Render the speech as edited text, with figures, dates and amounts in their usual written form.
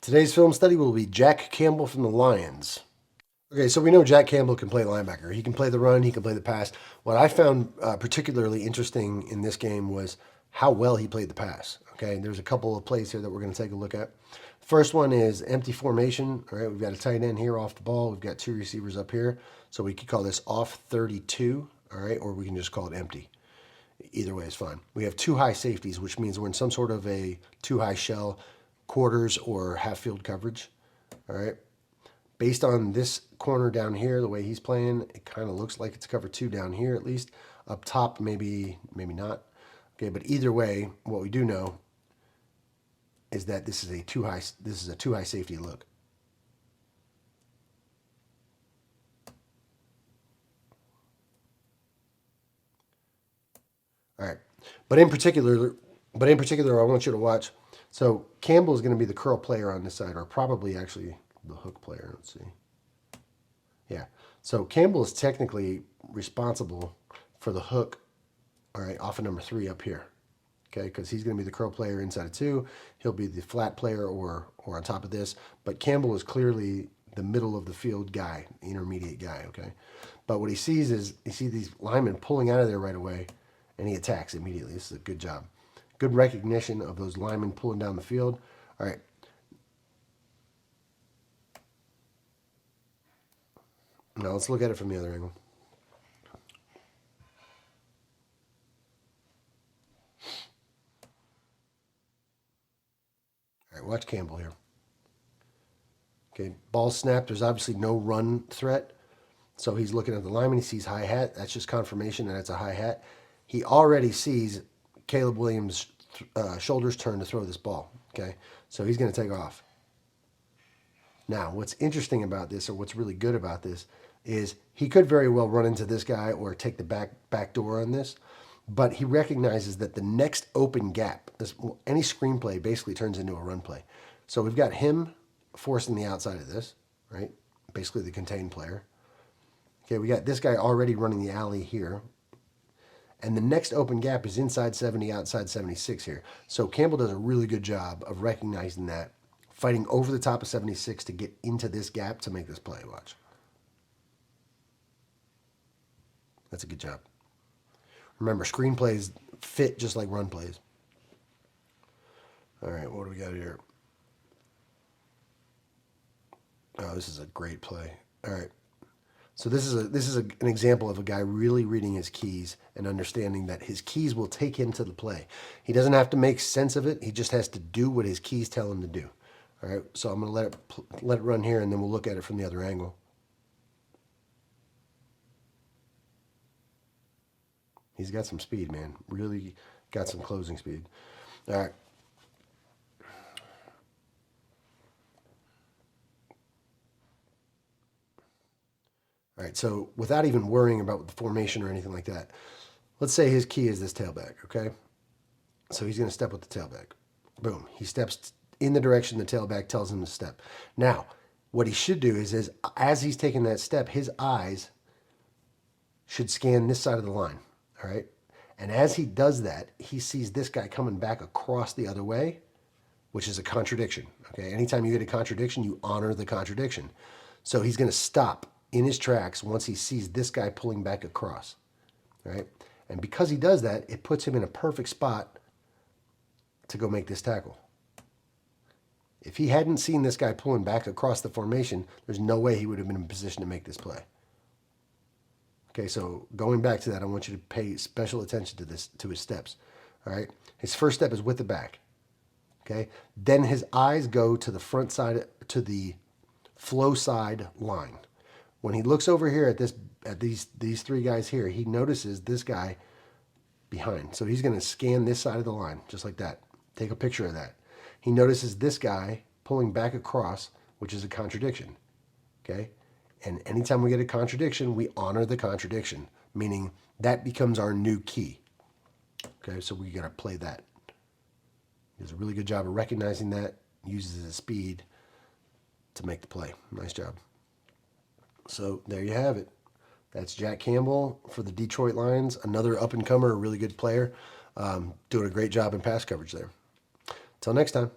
Today's film study will be Jack Campbell from the Lions. Okay, so we know Jack Campbell can play linebacker. He can play the run, he can play the pass. What I found particularly interesting in this game was how well he played the pass. Okay, there's a couple of plays here that we're going to take a look at. First one is empty formation. All right, we've got a tight end here off the ball. We've got two receivers up here. So we could call this off 32, all right, or we can just call it empty. Either way is fine. We have two high safeties, which means we're in some sort of a two high shell, quarters or half field coverage. All right. Based on this corner down here, the way he's playing, it kind of looks like it's cover two down here at least. Up top, maybe not. Okay, but either way, what we do know is that this is a two high safety look. All right, but in particular, I want you to watch. So Campbell is going to be the curl player on this side, or probably actually the hook player. Let's see. Yeah. So Campbell is technically responsible for the hook, all right, off of number 3 up here. Okay, because he's going to be the curl player inside of 2. He'll be the flat player or on top of this. But Campbell is clearly the middle of the field guy, intermediate guy, okay? But what he sees is he sees these linemen pulling out of there right away, and he attacks immediately. This is a good job. Good recognition of those linemen pulling down the field. All right. Now let's look at it from the other angle. All right, watch Campbell here. Okay, ball snapped. There's obviously no run threat. So he's looking at the lineman. He sees hi-hat. That's just confirmation that it's a hi-hat. He already sees Caleb Williams' shoulders turn to throw this ball. Okay, so he's going to take off. Now, what's interesting about this, or what's really good about this, is he could very well run into this guy or take the back door on this, but he recognizes that the next open gap, any screenplay basically turns into a run play. So we've got him forcing the outside of this, right? Basically the contained player. Okay, we got this guy already running the alley here. And the next open gap is inside 70, outside 76 here. So Campbell does a really good job of recognizing that, fighting over the top of 76 to get into this gap to make this play. Watch. That's a good job. Remember, screenplays fit just like run plays. All right, what do we got here? Oh, this is a great play. All right. So this is an example of a guy really reading his keys and understanding that his keys will take him to the play. He doesn't have to make sense of it. He just has to do what his keys tell him to do. All right. So I'm going to let it run here, and then we'll look at it from the other angle. He's got some speed, man. Really got some closing speed. All right. All right, so without even worrying about the formation or anything like that, let's say his key is this tailback, okay? So he's going to step with the tailback. Boom. He steps in the direction the tailback tells him to step. Now, what he should do is as he's taking that step, his eyes should scan this side of the line, all right? And as he does that, he sees this guy coming back across the other way, which is a contradiction, okay? Anytime you get a contradiction, you honor the contradiction. So he's going to stop in his tracks once he sees this guy pulling back across, right? And because he does that, it puts him in a perfect spot to go make this tackle. If he hadn't seen this guy pulling back across the formation, there's no way he would have been in position to make this play. Okay, so going back to that, I want you to pay special attention to his steps, all right? His first step is with the back, okay? Then his eyes go to the front side, to the flow side line. When he looks over here at these three guys here, he notices this guy behind. So he's going to scan this side of the line, just like that. Take a picture of that. He notices this guy pulling back across, which is a contradiction. Okay? And anytime we get a contradiction, we honor the contradiction, meaning that becomes our new key. Okay, so we got to play that. He does a really good job of recognizing that, uses his speed to make the play. Nice job. So there you have it. That's Jack Campbell for the Detroit Lions. Another up-and-comer, a really good player. Doing a great job in pass coverage there. Till next time.